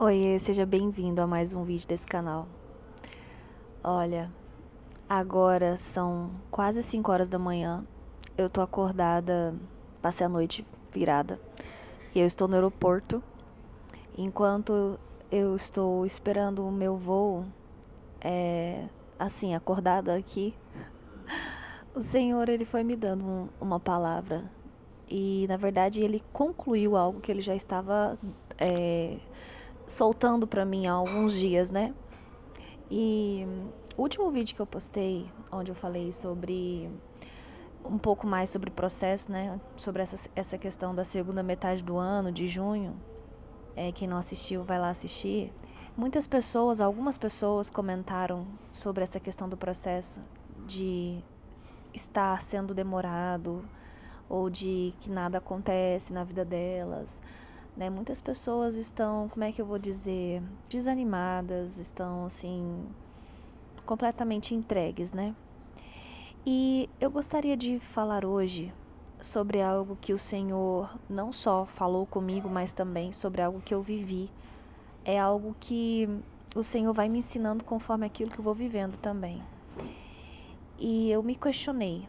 Oiê, seja bem-vindo a mais um vídeo desse canal. Olha, agora são quase 5 horas da manhã. Eu tô acordada, passei a noite virada. E eu estou no aeroporto. Enquanto eu estou esperando o meu voo, assim, acordada aqui, o Senhor, ele foi me dando uma palavra. E, na verdade, ele concluiu algo que ele já estava soltando pra mim há alguns dias, né? E o último vídeo que eu postei, onde eu falei sobre um pouco mais sobre o processo, né? Sobre essa questão da segunda metade do ano, de junho. Quem não assistiu, vai lá assistir. Muitas pessoas, algumas pessoas comentaram sobre essa questão do processo de estar sendo demorado ou de que nada acontece na vida delas. Né? Muitas pessoas estão, como é que eu vou dizer, desanimadas, estão assim completamente entregues, né? E eu gostaria de falar hoje sobre algo que o Senhor não só falou comigo, mas também sobre algo que eu vivi. É algo que o Senhor vai me ensinando conforme aquilo que eu vou vivendo também. E eu me questionei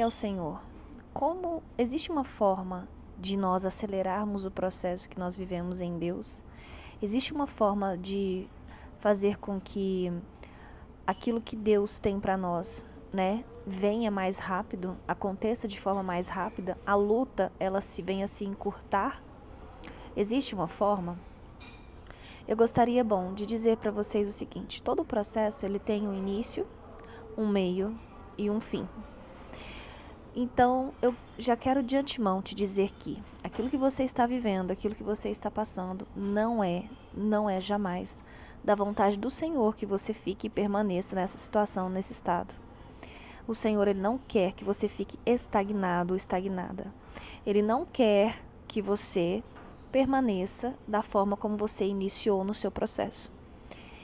ao Senhor, como existe uma forma de nós acelerarmos o processo que nós vivemos em Deus? Existe uma forma de fazer com que aquilo que Deus tem para nós, né, venha mais rápido, aconteça de forma mais rápida, a luta, ela venha se encurtar? Existe uma forma? Eu gostaria, de dizer para vocês o seguinte: todo o processo, ele tem um início, um meio e um fim. Então, eu já quero de antemão te dizer que aquilo que você está vivendo, aquilo que você está passando, não é jamais da vontade do Senhor que você fique e permaneça nessa situação, nesse estado. O Senhor, ele não quer que você fique estagnado ou estagnada. Ele não quer que você permaneça da forma como você iniciou no seu processo.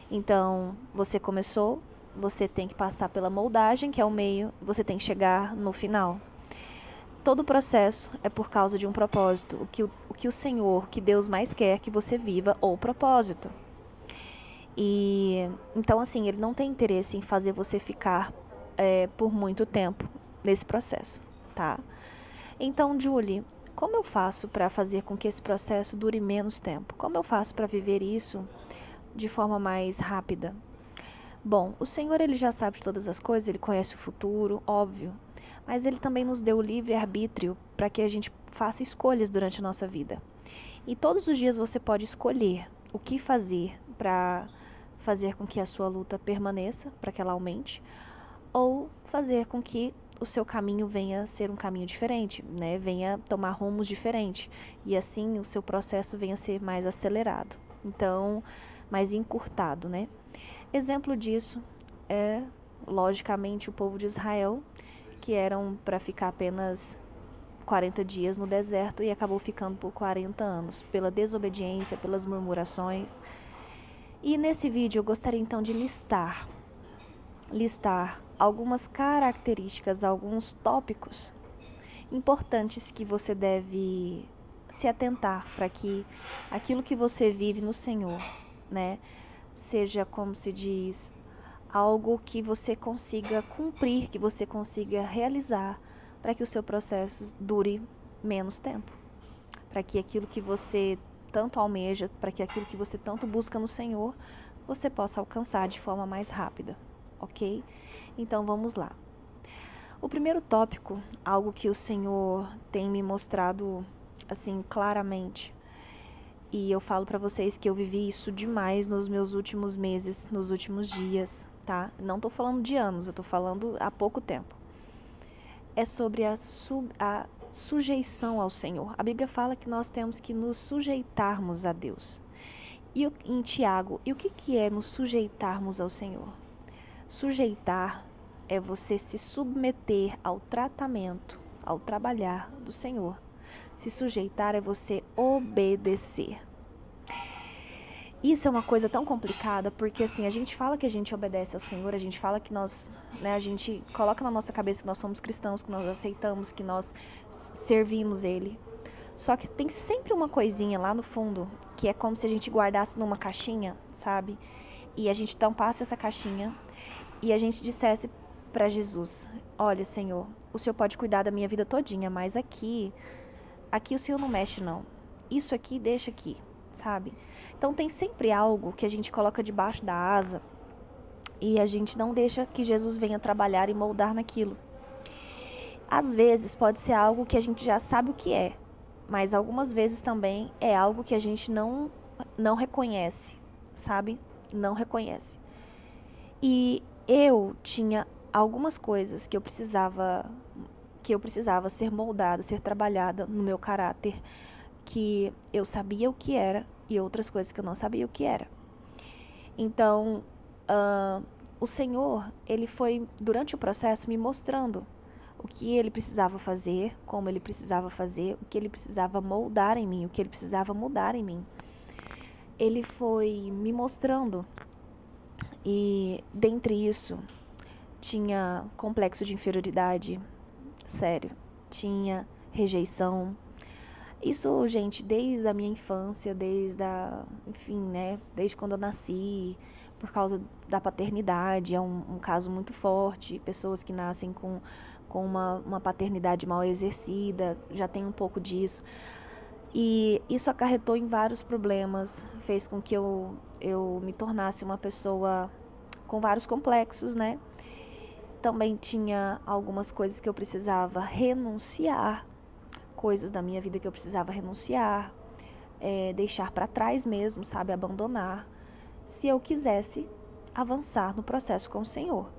Então, você começou, você tem que passar pela moldagem, que é o meio, você tem que chegar no final. Todo o processo é por causa de um propósito. O que o Senhor, que Deus mais quer que você viva, o propósito. E então, assim, ele não tem interesse em fazer você ficar por muito tempo nesse processo, tá? Então, Julie, como eu faço para fazer com que esse processo dure menos tempo? Como eu faço para viver isso de forma mais rápida? Bom, o Senhor, ele já sabe de todas as coisas, ele conhece o futuro, óbvio, mas ele também nos deu o livre-arbítrio para que a gente faça escolhas durante a nossa vida. E todos os dias você pode escolher o que fazer para fazer com que a sua luta permaneça, para que ela aumente, ou fazer com que o seu caminho venha ser um caminho diferente, né? Venha tomar rumos diferentes, e assim o seu processo venha ser mais acelerado, então mais encurtado, né? Exemplo disso é, logicamente, o povo de Israel, que eram para ficar apenas 40 dias no deserto e acabou ficando por 40 anos, pela desobediência, pelas murmurações. E nesse vídeo eu gostaria então de listar algumas características, alguns tópicos importantes que você deve se atentar para que aquilo que você vive no Senhor, né, seja, como se diz, algo que você consiga cumprir, que você consiga realizar, para que o seu processo dure menos tempo, para que aquilo que você tanto almeja, para que aquilo que você tanto busca no Senhor, você possa alcançar de forma mais rápida, ok? Então vamos lá. O primeiro tópico, algo que o Senhor tem me mostrado assim claramente, e eu falo para vocês que eu vivi isso demais nos meus últimos meses, nos últimos dias, tá? Não tô falando de anos, eu tô falando há pouco tempo. É sobre a sujeição ao Senhor. A Bíblia fala que nós temos que nos sujeitarmos a Deus. E em Tiago, e o que é nos sujeitarmos ao Senhor? Sujeitar é você se submeter ao tratamento, ao trabalhar do Senhor. Se sujeitar é você obedecer. Isso é uma coisa tão complicada, porque assim, a gente fala que a gente obedece ao Senhor, a gente fala que nós, né, a gente coloca na nossa cabeça que nós somos cristãos, que nós aceitamos, que nós servimos Ele. Só que tem sempre uma coisinha lá no fundo, que é como se a gente guardasse numa caixinha, sabe? E a gente tampasse essa caixinha e a gente dissesse para Jesus: olha, Senhor, o Senhor pode cuidar da minha vida todinha, mas aqui o Senhor não mexe não. Isso aqui deixa aqui, sabe? Então tem sempre algo que a gente coloca debaixo da asa e a gente não deixa que Jesus venha trabalhar e moldar naquilo. Às vezes pode ser algo que a gente já sabe o que é, mas algumas vezes também é algo que a gente não reconhece, sabe? Não reconhece. E eu tinha algumas coisas que eu precisava ser moldada, ser trabalhada no meu caráter, que eu sabia o que era e outras coisas que eu não sabia o que era. Então, o Senhor, ele foi, durante o processo, me mostrando o que ele precisava fazer, como ele precisava fazer, o que ele precisava moldar em mim, o que ele precisava mudar em mim. Ele foi me mostrando, e dentre isso, tinha complexo de inferioridade, sério, tinha rejeição. Isso, gente, desde a minha infância, enfim, né, desde quando eu nasci, por causa da paternidade, é um caso muito forte. Pessoas que nascem com uma paternidade mal exercida, já tem um pouco disso. E isso acarretou em vários problemas, fez com que eu me tornasse uma pessoa com vários complexos, né? Também tinha algumas coisas que eu precisava renunciar, coisas da minha vida que eu precisava renunciar, deixar para trás mesmo, sabe? Abandonar, se eu quisesse avançar no processo com o Senhor.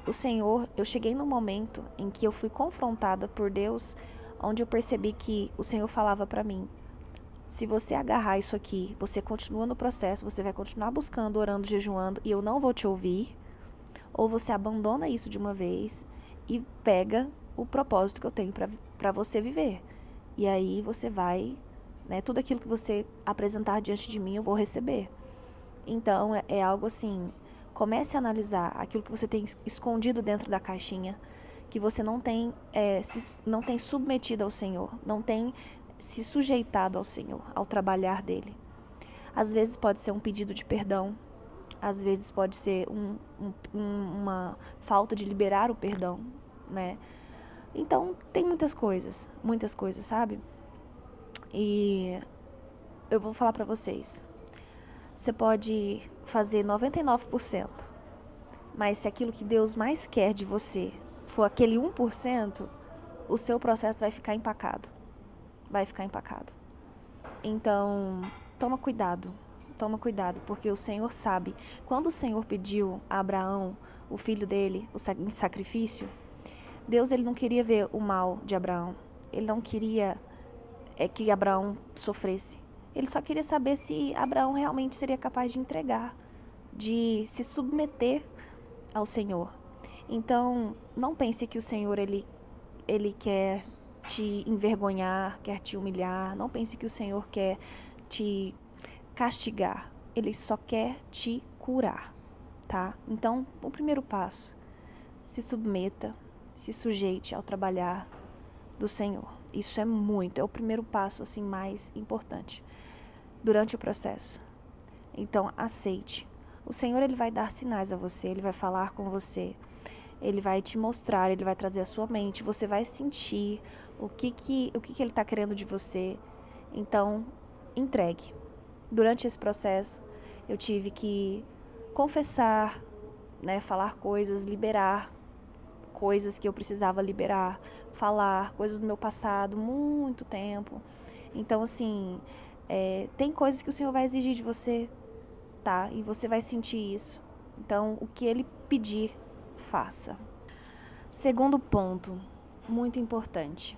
O Senhor, eu cheguei num momento em que eu fui confrontada por Deus, onde eu percebi que o Senhor falava para mim: se você agarrar isso aqui, você continua no processo, você vai continuar buscando, orando, jejuando, e eu não vou te ouvir, ou você abandona isso de uma vez e pega o propósito que eu tenho para você viver. E aí você vai, né, tudo aquilo que você apresentar diante de mim, eu vou receber. Então, é algo assim, comece a analisar aquilo que você tem escondido dentro da caixinha, que você não tem submetido ao Senhor, não tem se sujeitado ao Senhor, ao trabalhar dele. Às vezes pode ser um pedido de perdão, às vezes pode ser uma falta de liberar o perdão, né? Então, tem muitas coisas, sabe? E eu vou falar pra vocês. Você pode fazer 99%, mas se aquilo que Deus mais quer de você for aquele 1%, o seu processo vai ficar empacado. Vai ficar empacado. Então, toma cuidado, porque o Senhor sabe. Quando o Senhor pediu a Abraão, o filho dele, em sacrifício, Deus, ele não queria ver o mal de Abraão. Ele não queria que Abraão sofresse. Ele só queria saber se Abraão realmente seria capaz de entregar, de se submeter ao Senhor. Então, não pense que o Senhor, ele quer te envergonhar, quer te humilhar. Não pense que o Senhor quer te castigar. Ele só quer te curar, tá? Então, o primeiro passo: se submeta, se sujeite ao trabalhar do Senhor. Isso é o primeiro passo assim mais importante durante o processo. Então, aceite. O Senhor, ele vai dar sinais a você, ele vai falar com você, ele vai te mostrar, ele vai trazer à sua mente, você vai sentir o que ele está querendo de você. Então, entregue. Durante esse processo, eu tive que confessar, né, falar coisas, liberar coisas que eu precisava liberar, falar coisas do meu passado, muito tempo. Então, assim, tem coisas que o Senhor vai exigir de você, tá? E você vai sentir isso. Então, o que Ele pedir, faça. Segundo ponto, muito importante.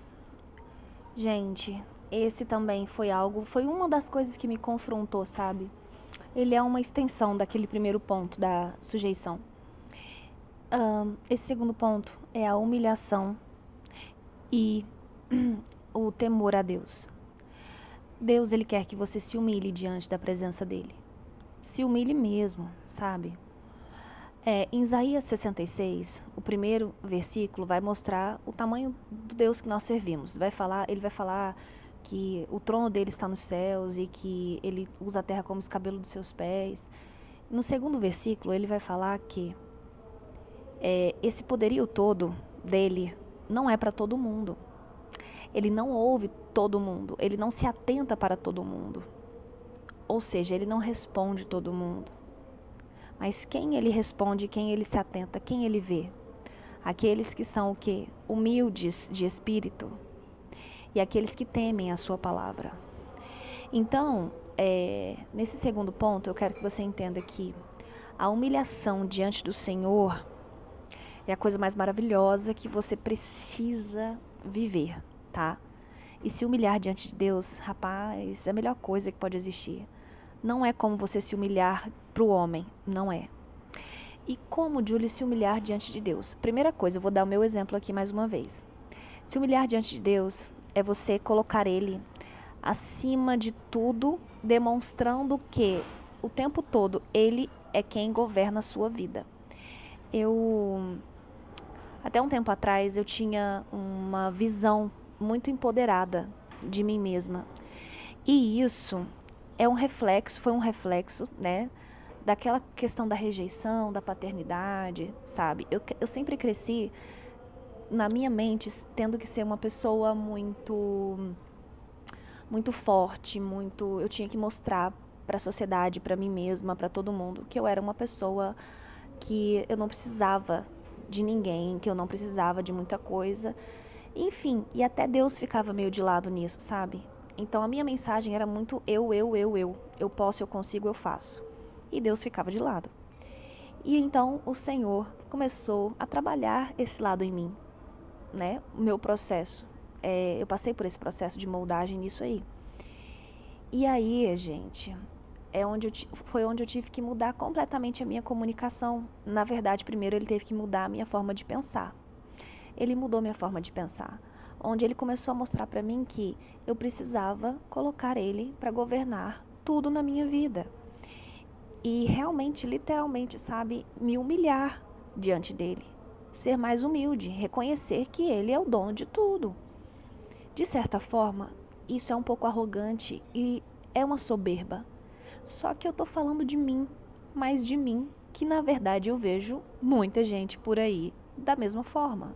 Gente, esse também foi uma das coisas que me confrontou, sabe? Ele é uma extensão daquele primeiro ponto da sujeição. Esse segundo ponto é a humilhação e o temor a Deus. Deus, ele quer que você se humilhe diante da presença dele. Se humilhe mesmo, sabe? Em Isaías 66, o primeiro versículo vai mostrar o tamanho do Deus que nós servimos. Ele vai falar que o trono dele está nos céus e que ele usa a terra como escabelo dos seus pés. No segundo versículo, ele vai falar que esse poderio todo dele não é para todo mundo. Ele não ouve todo mundo, ele não se atenta para todo mundo. Ou seja, ele não responde todo mundo. Mas quem ele responde, quem ele se atenta, quem ele vê? Aqueles que são o quê? Humildes de espírito. E aqueles que temem a sua palavra. Então, nesse segundo ponto, eu quero que você entenda que a humilhação diante do Senhor é a coisa mais maravilhosa que você precisa viver, tá? E se humilhar diante de Deus, rapaz, é a melhor coisa que pode existir. Não é como você se humilhar para o homem, não é. E como, Júlio, se humilhar diante de Deus? Primeira coisa, eu vou dar o meu exemplo aqui mais uma vez. Se humilhar diante de Deus é você colocar Ele acima de tudo, demonstrando que o tempo todo Ele é quem governa a sua vida. Até um tempo atrás, eu tinha uma visão muito empoderada de mim mesma. E isso foi um reflexo, né, daquela questão da rejeição, da paternidade, sabe? Eu sempre cresci na minha mente tendo que ser uma pessoa muito forte, eu tinha que mostrar para a sociedade, para mim mesma, para todo mundo, que eu era uma pessoa que eu não precisava de ninguém, que eu não precisava de muita coisa. Enfim, e até Deus ficava meio de lado nisso, sabe? Então a minha mensagem era muito eu. Eu posso, eu consigo, eu faço. E Deus ficava de lado. E então o Senhor começou a trabalhar esse lado em mim, né? O meu processo. Eu passei por esse processo de moldagem nisso aí. E aí, gente, foi onde eu tive que mudar completamente a minha comunicação. Na verdade, primeiro ele teve que mudar a minha forma de pensar. Ele mudou minha forma de pensar, onde ele começou a mostrar para mim que eu precisava colocar ele para governar tudo na minha vida. E realmente, literalmente, sabe, me humilhar diante dele. Ser mais humilde, reconhecer que ele é o dono de tudo. De certa forma, isso é um pouco arrogante e é uma soberba. Só que eu tô falando de mim, mais de mim, que na verdade eu vejo muita gente por aí da mesma forma.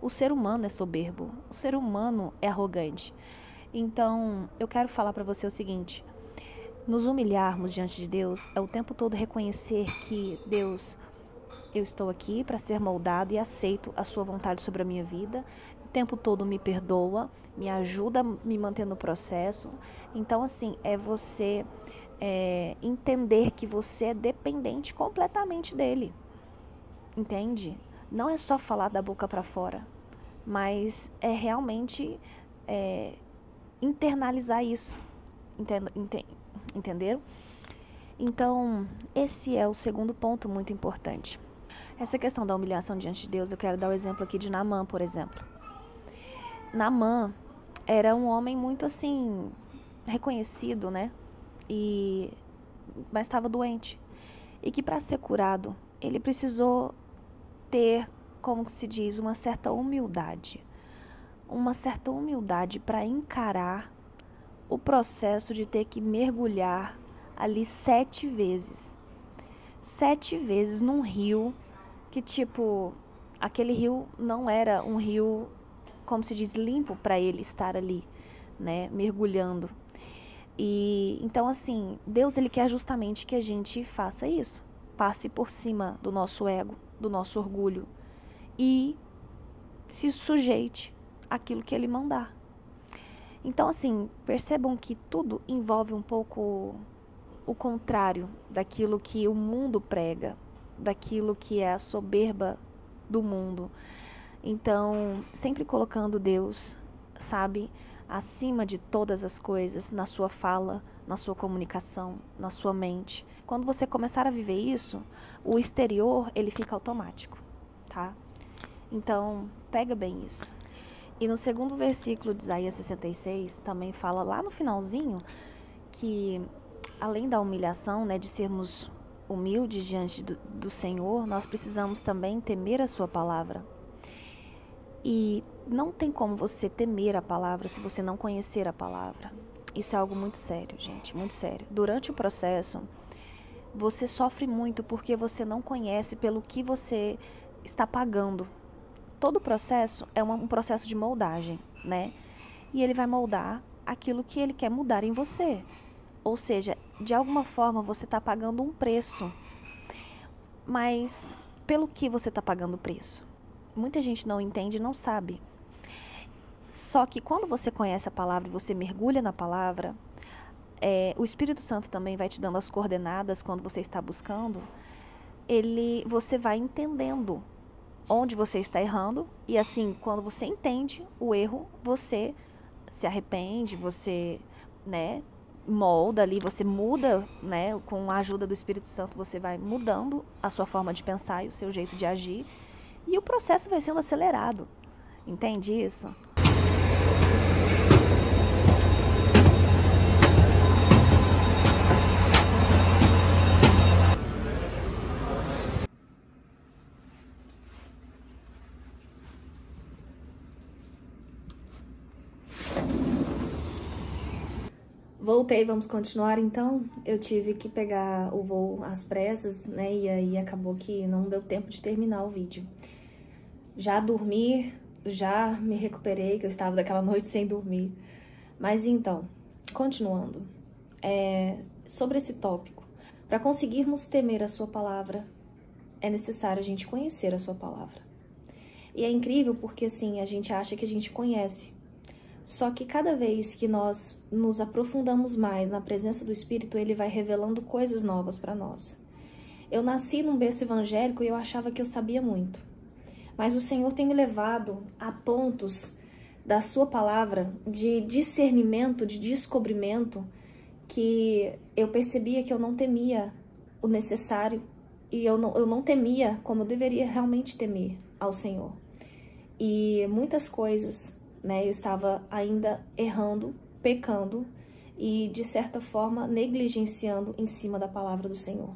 O ser humano é soberbo, o ser humano é arrogante. Então, eu quero falar para você o seguinte: nos humilharmos diante de Deus é o tempo todo reconhecer que Deus, eu estou aqui para ser moldado e aceito a sua vontade sobre a minha vida. O tempo todo me perdoa, me ajuda a me manter no processo. Então, assim, é você entender que você é dependente completamente dele. Entende? Não é só falar da boca para fora, mas é realmente internalizar isso. Entenderam? Então, esse é o segundo ponto muito importante. Essa questão da humilhação diante de Deus, eu quero dar o exemplo aqui de Naamã, por exemplo. Naamã era um homem muito assim, reconhecido, né? Mas estava doente. E que para ser curado, ele precisou ter, como se diz, uma certa humildade para encarar o processo de ter que mergulhar ali 7 vezes. 7 vezes num rio que, tipo, aquele rio não era um rio, como se diz, limpo para ele estar ali, né, mergulhando. E então, assim, Deus, ele quer justamente que a gente faça isso. Passe por cima do nosso ego, do nosso orgulho e se sujeite àquilo que ele mandar. Então, assim, percebam que tudo envolve um pouco o contrário daquilo que o mundo prega, daquilo que é a soberba do mundo. Então, sempre colocando Deus, sabe, acima de todas as coisas, na sua fala, na sua comunicação, na sua mente. Quando você começar a viver isso, o exterior, ele fica automático, tá? Então, pega bem isso. E no segundo versículo de Isaías 66, também fala lá no finalzinho que, além da humilhação, né, de sermos humildes diante do Senhor, nós precisamos também temer a sua palavra. E não tem como você temer a palavra se você não conhecer a palavra. Isso é algo muito sério, gente, muito sério. Durante o processo, você sofre muito porque você não conhece pelo que você está pagando. Todo processo é um processo de moldagem, né? E ele vai moldar aquilo que ele quer mudar em você. Ou seja, de alguma forma você está pagando um preço. Mas pelo que você está pagando o preço? Muita gente não entende e não sabe. Só que quando você conhece a palavra e você mergulha na palavra, o Espírito Santo também vai te dando as coordenadas quando você está buscando. Você vai entendendo onde você está errando, e assim, quando você entende o erro, você se arrepende, você, né, molda ali, você muda, né, com a ajuda do Espírito Santo, você vai mudando a sua forma de pensar e o seu jeito de agir, e o processo vai sendo acelerado. Entende isso? Voltei, vamos continuar então. Eu tive que pegar o voo às pressas, né? E aí acabou que não deu tempo de terminar o vídeo. Já dormi, já me recuperei, que eu estava daquela noite sem dormir. Mas então, continuando. Sobre esse tópico. Para conseguirmos temer a sua palavra, é necessário a gente conhecer a sua palavra. E é incrível porque assim, a gente acha que a gente conhece. Só que cada vez que nós nos aprofundamos mais na presença do Espírito, ele vai revelando coisas novas para nós. Eu nasci num berço evangélico e eu achava que eu sabia muito. Mas o Senhor tem me levado a pontos da sua palavra de discernimento, de descobrimento, que eu percebia que eu não temia o necessário e eu não temia como eu deveria realmente temer ao Senhor. E muitas coisas, né, eu estava ainda errando, pecando e, de certa forma, negligenciando em cima da palavra do Senhor.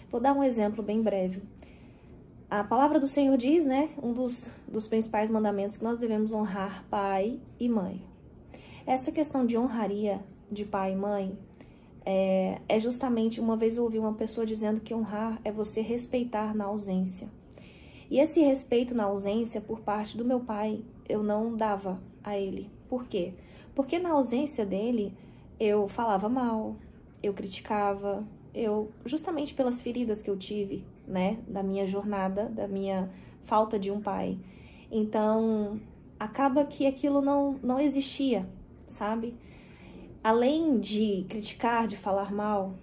Vou dar um exemplo bem breve. A palavra do Senhor diz, né, um dos principais mandamentos, que nós devemos honrar pai e mãe. Essa questão de honraria de pai e mãe é justamente, uma vez eu ouvi uma pessoa dizendo que honrar é você respeitar na ausência. E esse respeito na ausência por parte do meu pai, eu não dava a ele. Por quê? Porque na ausência dele, eu falava mal, eu criticava, justamente pelas feridas que eu tive, né, da minha jornada, da minha falta de um pai. Então, acaba que aquilo não existia, sabe? Além de criticar, de falar mal,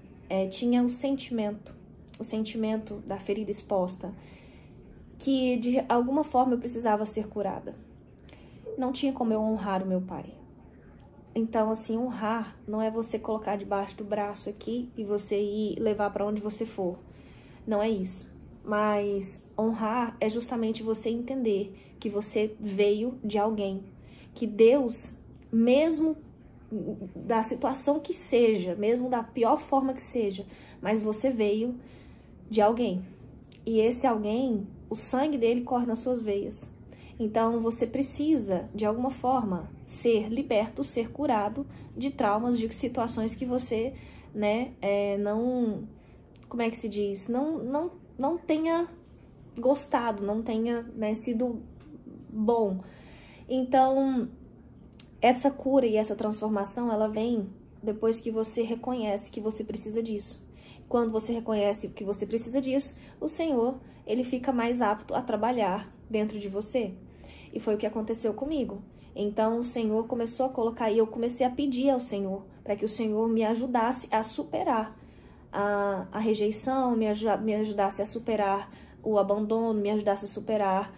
tinha o sentimento da ferida exposta, que de alguma forma eu precisava ser curada. Não tinha como eu honrar o meu pai. Então, assim, honrar não é você colocar debaixo do braço aqui e você ir levar para onde você for. Não é isso. Mas honrar é justamente você entender que você veio de alguém. Que Deus, mesmo da situação que seja, mesmo da pior forma que seja, mas você veio de alguém. E esse alguém, o sangue dele corre nas suas veias. Então, você precisa, de alguma forma, ser liberto, ser curado de traumas, de situações que você, né, não... Como é que se diz? Não tenha gostado, não tenha, né, sido bom. Então, essa cura e essa transformação, ela vem depois que você reconhece que você precisa disso. Quando você reconhece que você precisa disso, o Senhor, ele fica mais apto a trabalhar dentro de você. E foi o que aconteceu comigo. Então, o Senhor começou a colocar, e eu comecei a pedir ao Senhor, para que o Senhor me ajudasse a superar a rejeição, me ajudasse a superar o abandono, me ajudasse a superar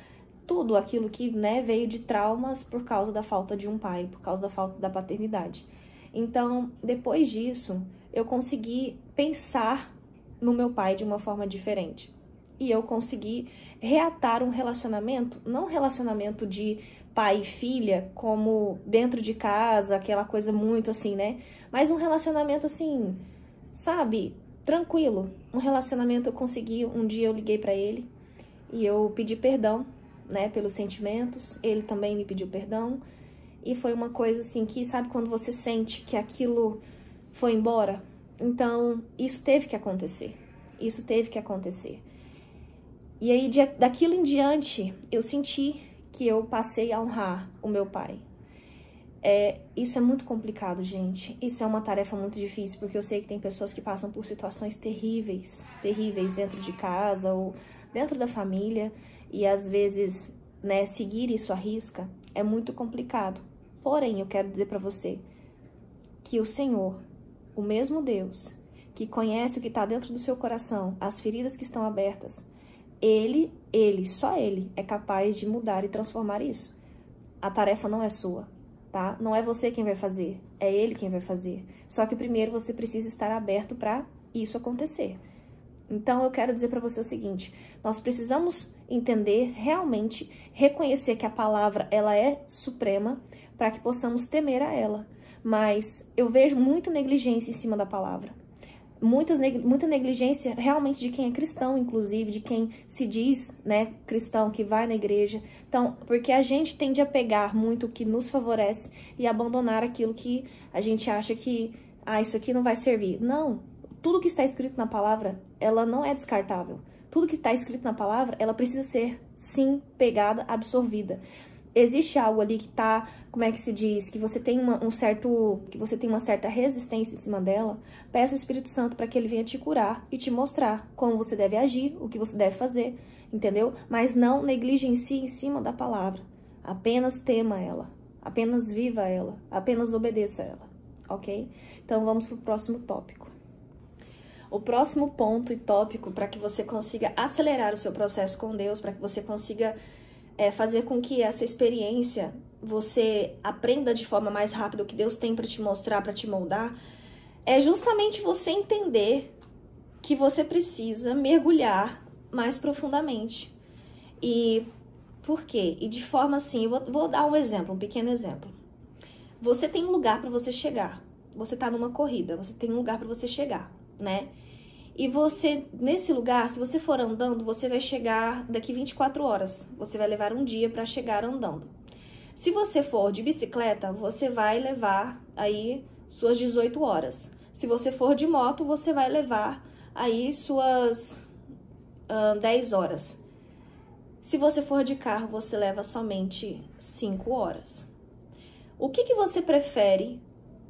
tudo aquilo que, né, veio de traumas por causa da falta de um pai, por causa da falta da paternidade. Então, depois disso, eu consegui pensar no meu pai de uma forma diferente. E eu consegui reatar um relacionamento, não um relacionamento de pai e filha, como dentro de casa, aquela coisa muito assim, né? Mas um relacionamento assim, sabe, tranquilo. Um relacionamento eu consegui, um dia eu liguei pra ele e eu pedi perdão, né, pelos sentimentos, ele também me pediu perdão. E foi uma coisa assim que, sabe, quando você sente que aquilo foi embora? Então, isso teve que acontecer. Isso teve que acontecer. E aí, daquilo em diante, eu senti que eu passei a honrar o meu pai. Isso é muito complicado, gente. Isso é uma tarefa muito difícil, porque eu sei que tem pessoas que passam por situações terríveis, terríveis dentro de casa ou dentro da família, e às vezes, né, seguir isso à risca é muito complicado. Porém, eu quero dizer para você que o Senhor, o mesmo Deus, que conhece o que está dentro do seu coração, as feridas que estão abertas, só Ele é capaz de mudar e transformar isso. A tarefa não é sua, tá? Não é você quem vai fazer, é Ele quem vai fazer. Só que primeiro você precisa estar aberto para isso acontecer. Então eu quero dizer para você o seguinte, nós precisamos entender, realmente, reconhecer que a palavra ela é suprema para que possamos temer a ela. Mas eu vejo muita negligência em cima da palavra. Muita negligência realmente de quem é cristão, inclusive, de quem se diz, né, cristão, que vai na igreja. Então, porque a gente tende a pegar muito o que nos favorece e abandonar aquilo que a gente acha que, isso aqui não vai servir. Não, tudo que está escrito na palavra, ela não é descartável. Tudo que está escrito na palavra, ela precisa ser, sim, pegada, absorvida. Existe algo ali que tá, como é que se diz, que você tem uma certa resistência em cima dela, peça o Espírito Santo para que ele venha te curar e te mostrar como você deve agir, o que você deve fazer, entendeu? Mas não negligencie em cima da palavra. Apenas tema ela, apenas viva ela, apenas obedeça ela, ok? Então vamos pro próximo tópico. O próximo ponto e tópico para que você consiga acelerar o seu processo com Deus, para que você consiga fazer com que essa experiência você aprenda de forma mais rápida o que Deus tem para te mostrar, para te moldar, é justamente você entender que você precisa mergulhar mais profundamente. E por quê? E de forma assim, eu vou dar um exemplo, um pequeno exemplo. Você tem um lugar para você chegar. Você está numa corrida, você tem um lugar para você chegar, né? E você, nesse lugar, se você for andando, você vai chegar daqui 24 horas. Você vai levar um dia para chegar andando. Se você for de bicicleta, você vai levar aí suas 18 horas. Se você for de moto, você vai levar aí suas 10 horas. Se você for de carro, você leva somente 5 horas. O que você prefere,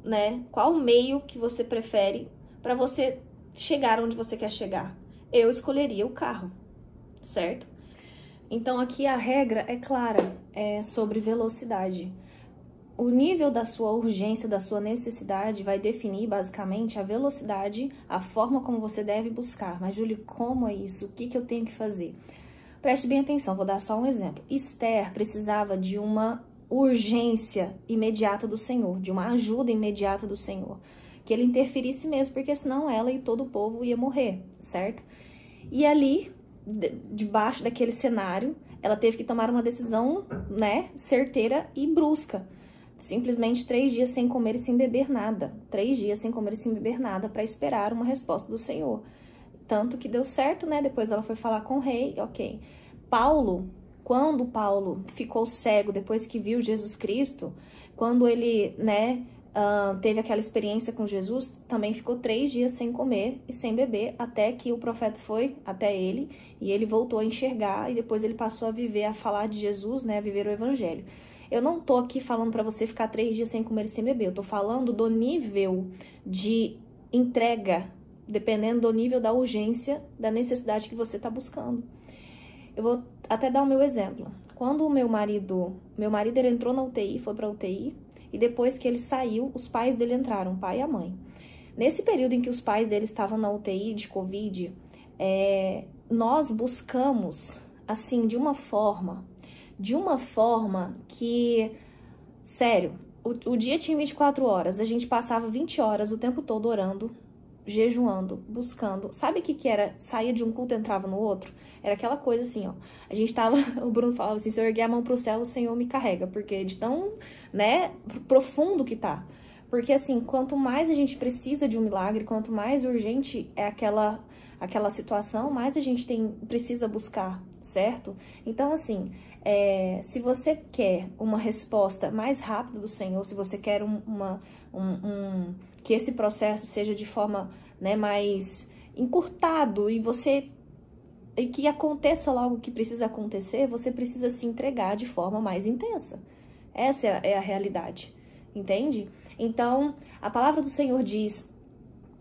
né? Qual meio que você prefere para você chegar onde você quer chegar? Eu escolheria o carro, certo? Então aqui a regra é clara, é sobre velocidade. O nível da sua urgência, da sua necessidade vai definir basicamente a velocidade, a forma como você deve buscar. Mas Júlia, como é isso? O que eu tenho que fazer? Preste bem atenção, vou dar só um exemplo. Esther precisava de uma urgência imediata do Senhor, de uma ajuda imediata do Senhor. Que ele interferisse mesmo, porque senão ela e todo o povo ia morrer, certo? E ali, debaixo daquele cenário, ela teve que tomar uma decisão, né, certeira e brusca. Simplesmente 3 dias sem comer e sem beber nada. 3 dias sem comer e sem beber nada para esperar uma resposta do Senhor. Tanto que deu certo, né? Depois ela foi falar com o rei, ok. Quando Paulo ficou cego depois que viu Jesus Cristo, quando ele, né, teve aquela experiência com Jesus, também ficou 3 dias sem comer e sem beber, até que o profeta foi até ele, e ele voltou a enxergar, e depois ele passou a viver, a falar de Jesus, né, a viver o evangelho. Eu não tô aqui falando pra você ficar 3 dias sem comer e sem beber, eu tô falando do nível de entrega, dependendo do nível da urgência, da necessidade que você tá buscando. Eu vou até dar o meu exemplo. Quando o meu marido ele entrou na UTI, foi pra UTI, e depois que ele saiu, os pais dele entraram, o pai e a mãe. Nesse período em que os pais dele estavam na UTI de Covid, nós buscamos, assim, de uma forma que, sério, o dia tinha 24 horas, a gente passava 20 horas o tempo todo orando, jejuando, buscando. Sabe o que era? Saía de um culto e entrava no outro? Era aquela coisa assim, ó. A gente tava, o Bruno falava assim, se eu erguer a mão pro céu, o Senhor me carrega, porque de tão, né, profundo que tá. Porque assim, quanto mais a gente precisa de um milagre, quanto mais urgente é aquela situação, mais a gente precisa buscar, certo? Então assim, Se você quer uma resposta mais rápida do Senhor, se você quer que esse processo seja de forma, né, mais encurtado e que aconteça logo o que precisa acontecer, você precisa se entregar de forma mais intensa. Essa é a realidade, entende? Então, a palavra do Senhor diz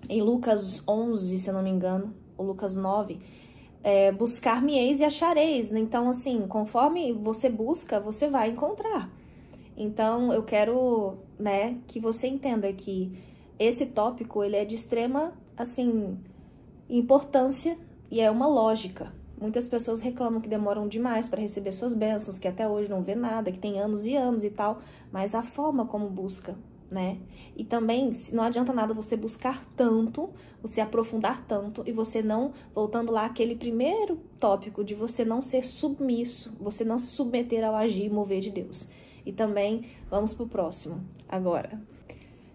em Lucas 11, se eu não me engano, ou Lucas 9, buscar-me-eis e achareis. Então, assim, conforme você busca, você vai encontrar. Então, eu quero, né, que você entenda que esse tópico, ele é de extrema, assim, importância e é uma lógica. Muitas pessoas reclamam que demoram demais para receber suas bênçãos, que até hoje não vê nada, que tem anos e anos e tal, mas a forma como busca, né? E também, não adianta nada você buscar tanto, você aprofundar tanto, e você não, voltando lá aquele primeiro tópico de você não ser submisso, você não se submeter ao agir e mover de Deus. E também, vamos pro próximo, agora.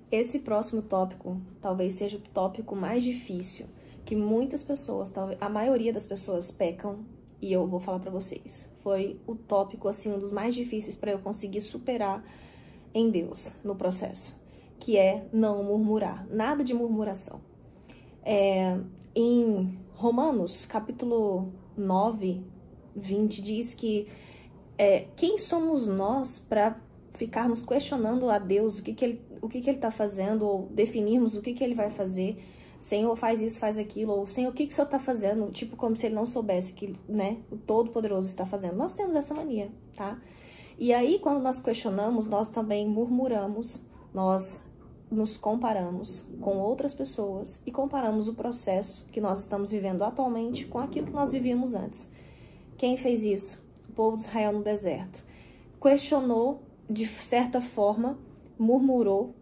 Esse próximo tópico talvez seja o tópico mais difícil, que muitas pessoas, a maioria das pessoas pecam, e eu vou falar pra vocês. Foi o tópico, assim, um dos mais difíceis para eu conseguir superar em Deus, no processo, que é não murmurar, nada de murmuração. Em Romanos, capítulo 9, 20, diz que quem somos nós para ficarmos questionando a Deus o que ele está fazendo, ou definirmos o que ele vai fazer. Senhor, faz isso, faz aquilo, ou Senhor, o que o Senhor está fazendo? Tipo, como se ele não soubesse que, né, o Todo-Poderoso está fazendo. Nós temos essa mania, tá? E aí, quando nós questionamos, nós também murmuramos, nós nos comparamos com outras pessoas e comparamos o processo que nós estamos vivendo atualmente com aquilo que nós vivíamos antes. Quem fez isso? O povo de Israel no deserto. Questionou, de certa forma, murmurou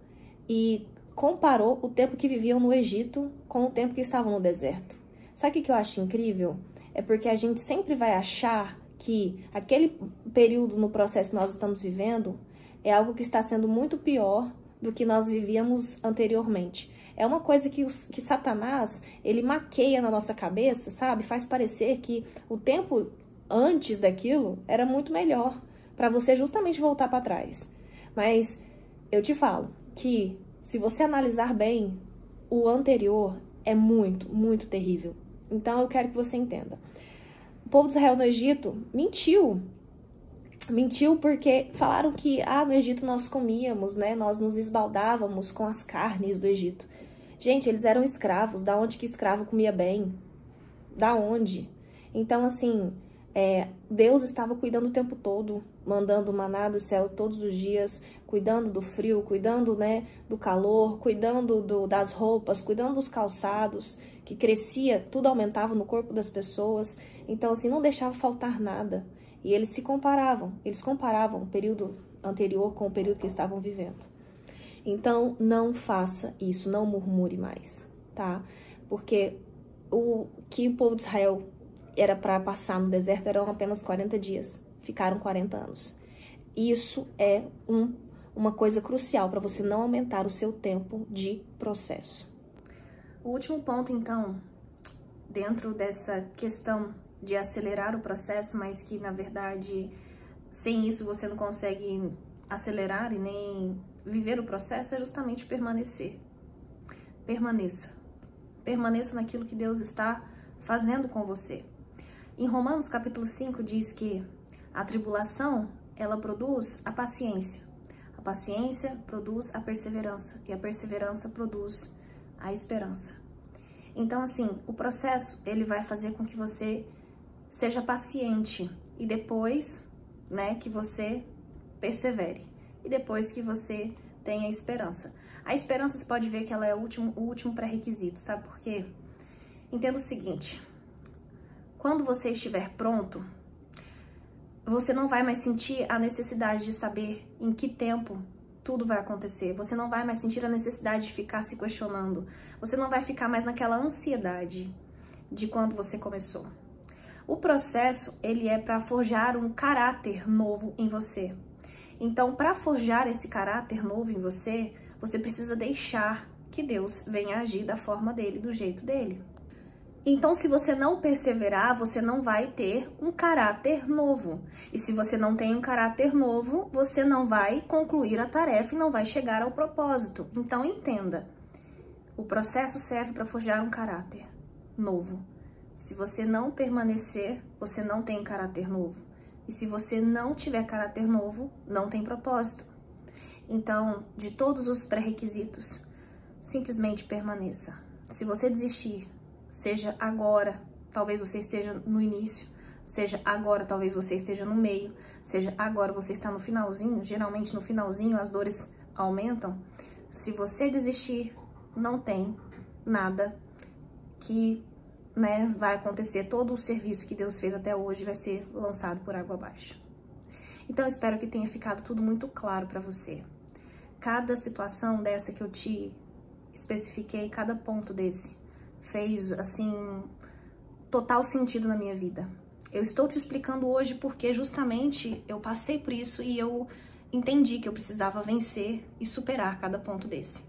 e comparou o tempo que viviam no Egito com o tempo que estavam no deserto. Sabe o que eu acho incrível? É porque a gente sempre vai achar que aquele período no processo que nós estamos vivendo é algo que está sendo muito pior do que nós vivíamos anteriormente. É uma coisa que Satanás, ele maqueia na nossa cabeça, sabe? Faz parecer que o tempo antes daquilo era muito melhor, para você justamente voltar para trás. Mas eu te falo que, se você analisar bem, o anterior é muito, muito terrível. Então eu quero que você entenda. O povo de Israel no Egito mentiu. Mentiu porque falaram que no Egito nós comíamos, né? Nós nos esbaldávamos com as carnes do Egito. Gente, eles eram escravos. Da onde que escravo comia bem? Da onde? Então, assim, Deus estava cuidando o tempo todo, mandando maná do céu todos os dias, cuidando do frio, cuidando, né, do calor, cuidando das roupas, cuidando dos calçados, que crescia, tudo aumentava no corpo das pessoas. Então, assim, não deixava faltar nada. E eles comparavam o período anterior com o período que estavam vivendo. Então, não faça isso, não murmure mais, tá? Porque o que o povo de Israel era para passar no deserto eram apenas 40 dias. Ficaram 40 anos. Isso é uma coisa crucial para você não aumentar o seu tempo de processo. O último ponto, então, dentro dessa questão de acelerar o processo, mas que, na verdade, sem isso você não consegue acelerar e nem viver o processo, é justamente permanecer. Permaneça. Permaneça naquilo que Deus está fazendo com você. Em Romanos capítulo 5 diz que a tribulação, ela produz a paciência. A paciência produz a perseverança. E a perseverança produz a esperança. Então, assim, o processo, ele vai fazer com que você seja paciente. E depois, né, que você persevere. E depois que você tenha esperança. A esperança, você pode ver que ela é o último pré-requisito. Sabe por quê? Entenda o seguinte. Quando você estiver pronto, você não vai mais sentir a necessidade de saber em que tempo tudo vai acontecer. Você não vai mais sentir a necessidade de ficar se questionando. Você não vai ficar mais naquela ansiedade de quando você começou. O processo, ele é para forjar um caráter novo em você. Então, para forjar esse caráter novo em você, você precisa deixar que Deus venha agir da forma dele, do jeito dele. Então, se você não perseverar, você não vai ter um caráter novo. E se você não tem um caráter novo, você não vai concluir a tarefa e não vai chegar ao propósito. Então, entenda, o processo serve para forjar um caráter novo. Se você não permanecer, você não tem caráter novo. E se você não tiver caráter novo, não tem propósito. Então, de todos os pré-requisitos, simplesmente permaneça. Se você desistir, seja agora, talvez você esteja no início, seja agora, talvez você esteja no meio, seja agora, você está no finalzinho, geralmente no finalzinho as dores aumentam. Se você desistir, não tem nada que vai acontecer, todo o serviço que Deus fez até hoje vai ser lançado por água abaixo. Então, espero que tenha ficado tudo muito claro para você. Cada situação dessa que eu te especifiquei, cada ponto desse, fez, assim, total sentido na minha vida. Eu estou te explicando hoje porque justamente eu passei por isso e eu entendi que eu precisava vencer e superar cada ponto desse.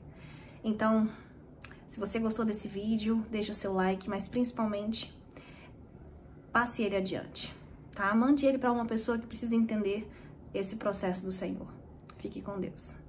Então, se você gostou desse vídeo, deixa o seu like, mas principalmente, passe ele adiante, tá? Mande ele para uma pessoa que precisa entender esse processo do Senhor. Fique com Deus.